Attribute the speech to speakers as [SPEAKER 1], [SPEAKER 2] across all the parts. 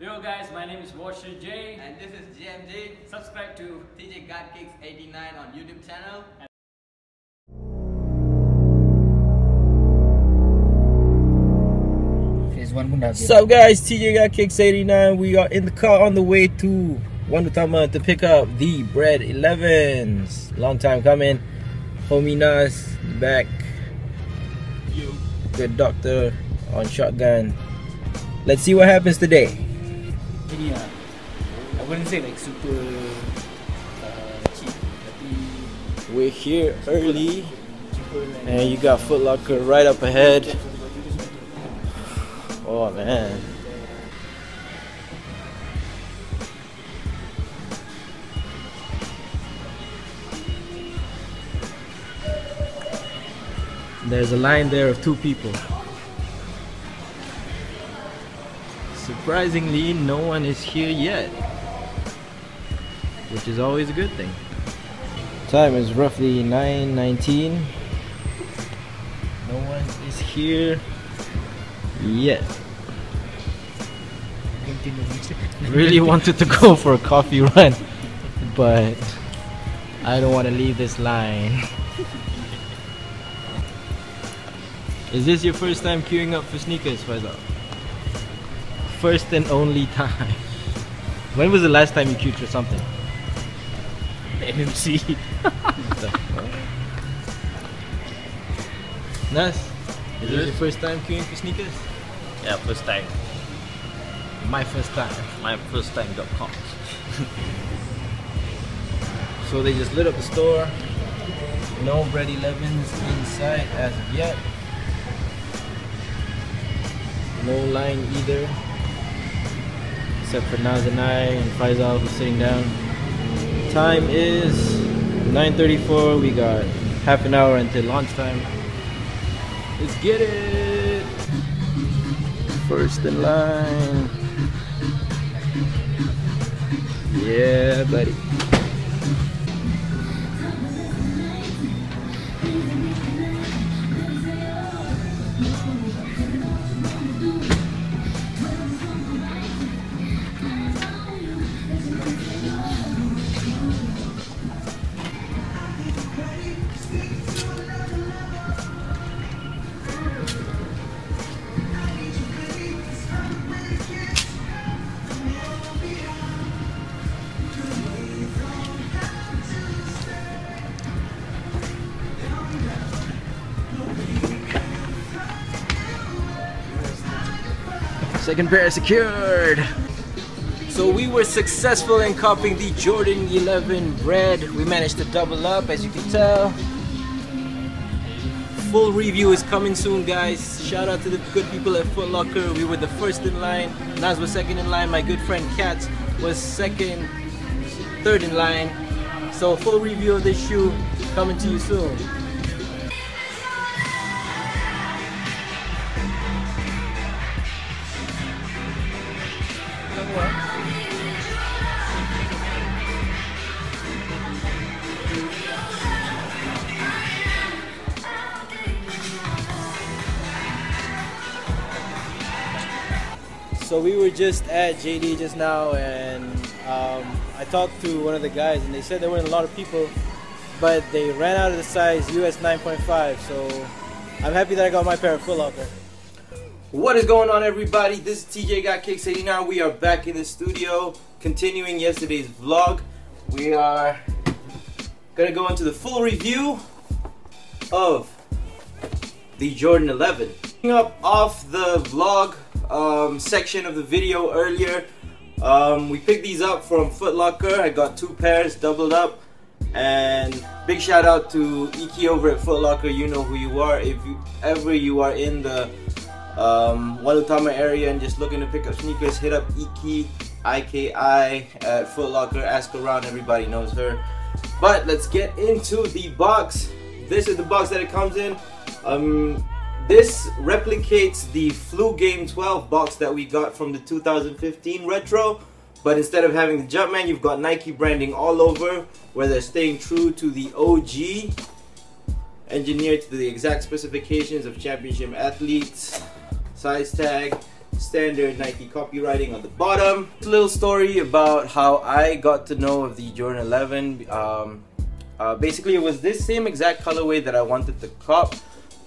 [SPEAKER 1] Yo guys, my name is Washer J.
[SPEAKER 2] And this is JMJ.
[SPEAKER 1] Subscribe to
[SPEAKER 2] TJGotKicks 89 on YouTube channel.
[SPEAKER 3] What's up guys, TJGotKicks 89. We are in the car on the way to Utama to pick up the bread 11s. Long time coming. Homie Naz back. Good doctor on shotgun. Let's see what happens today.
[SPEAKER 1] Yeah, I wouldn't say like super cheap, tapi
[SPEAKER 3] We're here early
[SPEAKER 1] cheaper than
[SPEAKER 3] and you got Footlocker right up ahead. Oh man. There's a line there of 2 people. Surprisingly, no one is here yet, which is always a good thing. Time is roughly 9:19. No one is here yet. Really wanted to go for a coffee run, but I don't want to leave this line. Is this your first time queuing up for sneakers, Faizal? First and only time. When was the last time you queued for something? NMC. Naz, is this your first time queuing for sneakers?
[SPEAKER 4] Yeah, first time.
[SPEAKER 3] My first time.
[SPEAKER 4] My first time .com.
[SPEAKER 3] So they just lit up the store. No bread 11s inside as of yet. No line either, except for Naz and I and Faizal who's sitting down. Time is 9:34. We got half an hour until lunchtime. Let's get it. First in line. Yeah, buddy. Second pair secured. So we were successful in copying the Jordan 11 bread. We managed to double up, as you can tell. Full review is coming soon, guys. Shout out to the good people at Footlocker. We were the first in line. Naz was second in line. My good friend Katz was third in line. So full review of this shoe coming to you soon. So we were just at JD just now, and I talked to one of the guys, and they said there weren't a lot of people, but they ran out of the size US 9.5. So I'm happy that I got my pair of Footlocker. What is going on, everybody? This is TJGotKicks 89. We are back in the studio, continuing yesterday's vlog. We are gonna go into the full review of the Jordan 11. Picking up off the vlog section of the video earlier, we picked these up from Footlocker. I got 2 pairs doubled up, and big shout out to Iki over at Footlocker. You know who you are. If you are in the Utama area and just looking to pick up sneakers, hit up Iki, IKI at Footlocker. Ask around, everybody knows her. But let's get into the box. This is the box that it comes in. This replicates the Flu Game 12 box that we got from the 2015 retro, but instead of having the Jumpman, you've got Nike branding all over, where they're staying true to the OG, engineered to the exact specifications of championship athletes. Size tag, standard Nike copywriting on the bottom. A little story about how I got to know of the Jordan 11. Basically, it was this same exact colorway that I wanted to cop.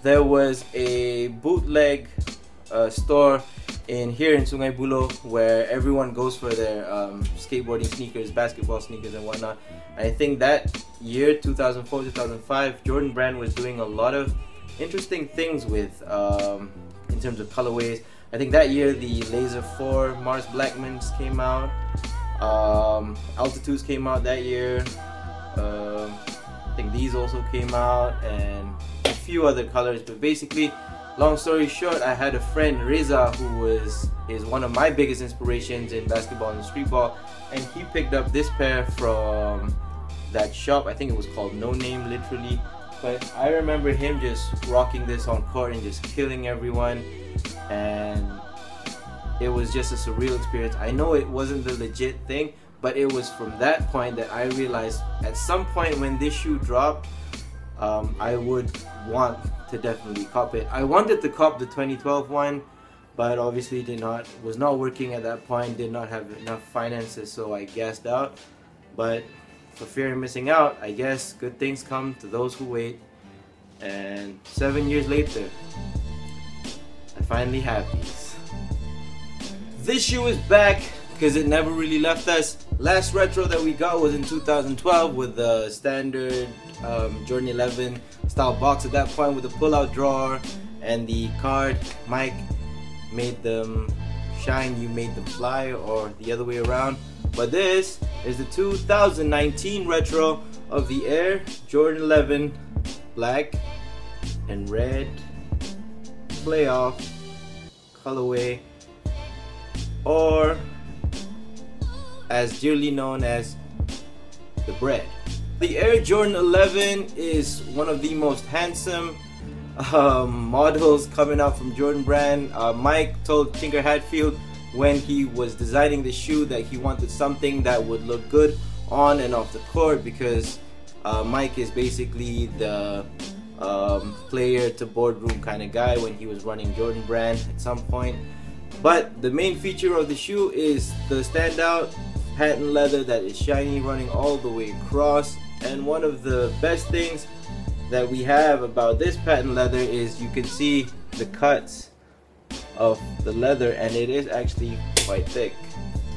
[SPEAKER 3] There was a bootleg store here in Sungai Buloh where everyone goes for their skateboarding sneakers, basketball sneakers and whatnot. I think that year, 2004-2005, Jordan brand was doing a lot of interesting things with in terms of colorways. I think that year the Laser 4 Mars Blackmans came out, Altitudes came out that year, I think these also came out, and a few other colors. But basically, long story short, I had a friend, Reza, who is one of my biggest inspirations in basketball and streetball, and he picked up this pair from that shop. I think it was called No Name, literally. But I remember him just rocking this on court and just killing everyone, and it was just a surreal experience. I know it wasn't the legit thing, but it was from that point that I realized at some point when this shoe dropped, I would want to definitely cop it. I wanted to cop the 2012 one, but obviously was not working at that point, did not have enough finances, so I gassed out. But for fear of missing out, I guess good things come to those who wait. And 7 years later, I finally have these. This shoe is back because it never really left us. Last retro that we got was in 2012 with the standard Jordan 11 style box at that point with the pull-out drawer and the card. Mike made them shine, you made them fly, or the other way around. But this is the 2019 retro of the Air Jordan 11 black and red playoff colorway, or as dearly known as the bread. The Air Jordan 11 is one of the most handsome models coming out from Jordan brand. Mike told Tinker Hatfield when he was designing the shoe that he wanted something that would look good on and off the court, because Mike is basically the player to boardroom kind of guy when he was running Jordan brand at some point. But the main feature of the shoe is the standout patent leather that is shiny running all the way across. And one of the best things that we have about this patent leather is you can see the cuts of the leather, and it is actually quite thick.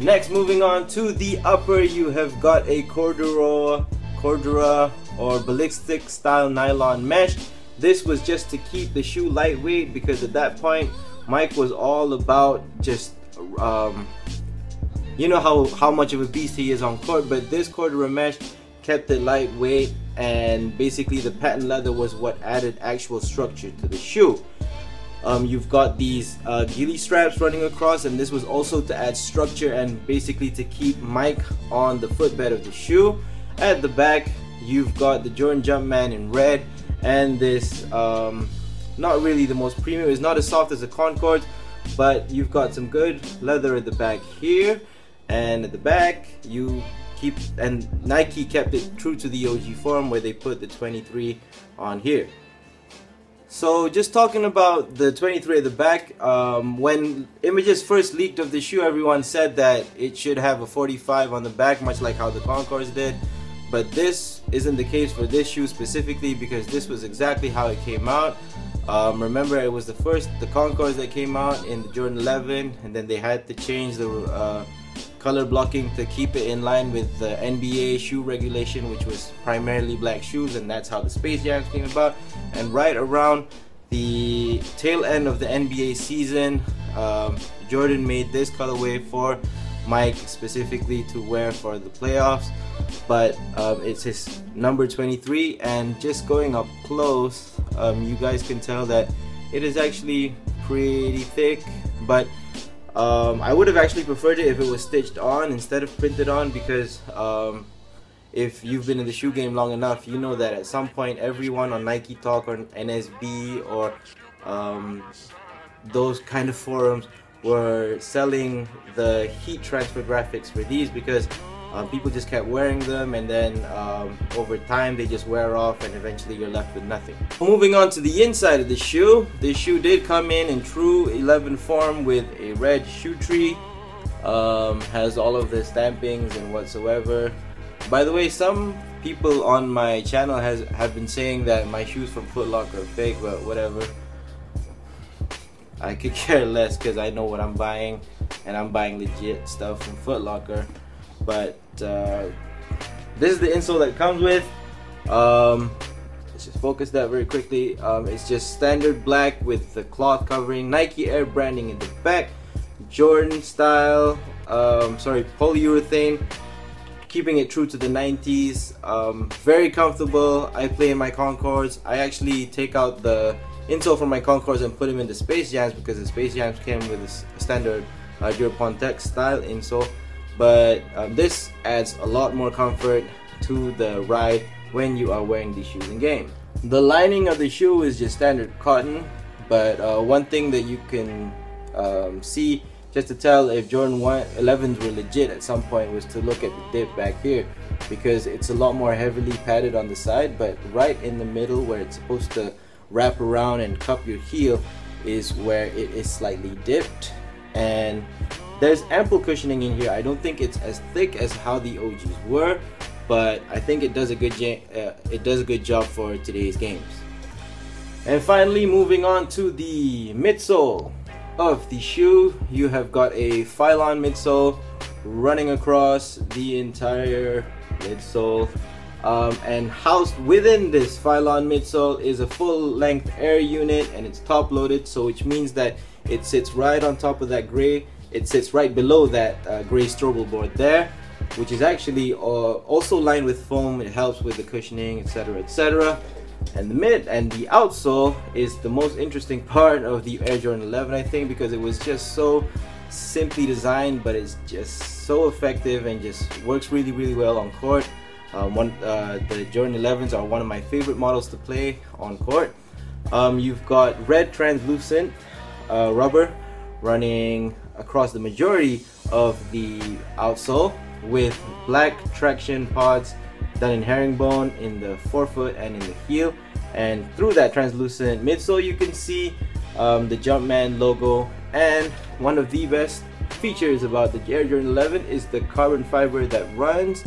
[SPEAKER 3] Next, moving on to the upper, you have got a Cordura or ballistic style nylon mesh. This was just to keep the shoe lightweight, because at that point Mike was all about just you know how much of a beast he is on court, but this Cordura mesh kept it lightweight, and basically the patent leather was what added actual structure to the shoe. You've got these ghillie straps running across, and this was also to add structure and basically to keep Mike on the footbed of the shoe. At the back, you've got the Jordan Jumpman in red, and this not really the most premium, it's not as soft as the Concord, but you've got some good leather at the back here, and at the back you and Nike kept it true to the OG form where they put the 23 on here. So just talking about the 23 at the back, when images first leaked of the shoe, everyone said that it should have a 45 on the back, much like how the Concords did. But this isn't the case for this shoe specifically, because this was exactly how it came out. Remember, it was the Concords that came out in the Jordan 11, and then they had to change the color blocking to keep it in line with the NBA shoe regulation, which was primarily black shoes, and that's how the Space Jams came about. And right around the tail end of the NBA season, Jordan made this colorway for Mike specifically to wear for the playoffs, but it's his number 23, and just going up close, you guys can tell that it is actually pretty thick. But I would have actually preferred it if it was stitched on instead of printed on, because if you've been in the shoe game long enough, you know that at some point everyone on Nike Talk or NSB or those kind of forums were selling the heat transfer graphics for these, because People just kept wearing them, and then over time they just wear off, and eventually you're left with nothing. Moving on to the inside of the shoe. The shoe did come in true 11 form with a red shoe tree. Has all of the stampings and whatsoever. By the way, some people on my channel have been saying that my shoes from Footlocker are fake, but whatever. I could care less because I know what I'm buying, and I'm buying legit stuff from Footlocker. But this is the insole that it comes with. Let's just focus that very quickly. It's just standard black with the cloth covering, Nike Air branding in the back, Jordan style, polyurethane, keeping it true to the 90s. Very comfortable. I play in my Concords. I actually take out the insole from my Concords and put them in the Space Jams because the Space Jams came with a standard Duropontex style insole. But this adds a lot more comfort to the ride when you are wearing these shoes in game. The lining of the shoe is just standard cotton, but one thing that you can see just to tell if Jordan 11s were legit at some point was to look at the dip back here, because it's a lot more heavily padded on the side, but right in the middle where it's supposed to wrap around and cup your heel is where it is slightly dipped, and there's ample cushioning in here. I don't think it's as thick as how the OGs were, but I think it does a good job for today's games. And finally, moving on to the midsole of the shoe, you have got a Phylon midsole running across the entire midsole, and housed within this Phylon midsole is a full-length air unit, and it's top-loaded, so which means that it sits right on top of that gray. It sits right below that gray Strobel board there, which is actually also lined with foam. It helps with the cushioning, etc., etc. And the outsole is the most interesting part of the Air Jordan 11, I think, because it was just so simply designed, but it's just so effective and just works really, really well on court. The Jordan 11s are one of my favorite models to play on court. You've got red translucent rubber running across the majority of the outsole, with black traction pods done in herringbone in the forefoot and in the heel, and through that translucent midsole you can see the Jumpman logo. And one of the best features about the Air Jordan 11 is the carbon fiber that runs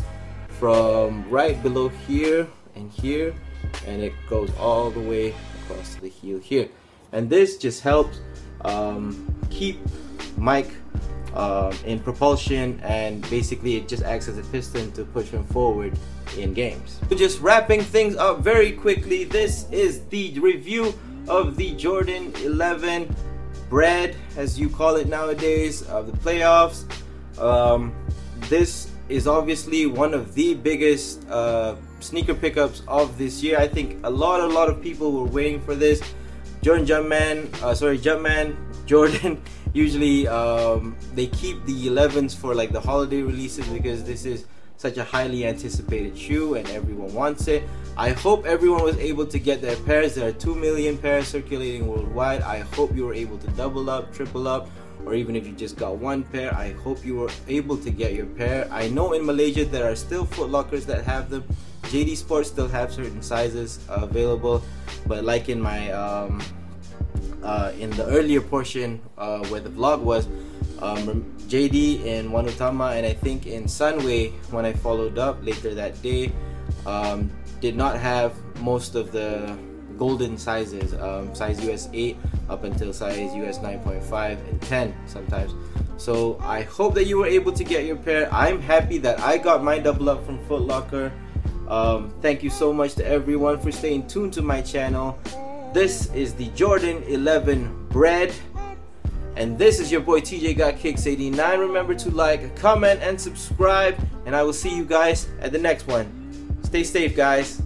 [SPEAKER 3] from right below here and here, and it goes all the way across to the heel here, and this just helps keep Mike in propulsion, and basically it just acts as a piston to push him forward in games. Just wrapping things up very quickly, this is the review of the Jordan 11 bread, as you call it nowadays, of the playoffs. This is obviously one of the biggest sneaker pickups of this year. I think a lot of people were waiting for this. Jumpman, Jordan usually they keep the 11s for like the holiday releases because this is such a highly anticipated shoe and everyone wants it. I hope everyone was able to get their pairs. There are 2 million pairs circulating worldwide. I hope you were able to double up, triple up, or even if you just got one pair, I hope you were able to get your pair. I know in Malaysia there are still Footlockers that have them. JD Sports still have certain sizes available, but like in my in the earlier portion where the vlog was, JD in Utama and I think in Sunway, when I followed up later that day, did not have most of the golden sizes, size US 8 up until size US 9.5 and 10 sometimes. So I hope that you were able to get your pair. I'm happy that I got my double up from Footlocker. Thank you so much to everyone for staying tuned to my channel. This is the Jordan 11 bread, and this is your boy TJGotKicks 89. Remember to like, comment, and subscribe, and I will see you guys at the next one. Stay safe, guys.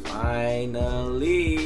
[SPEAKER 3] Finally.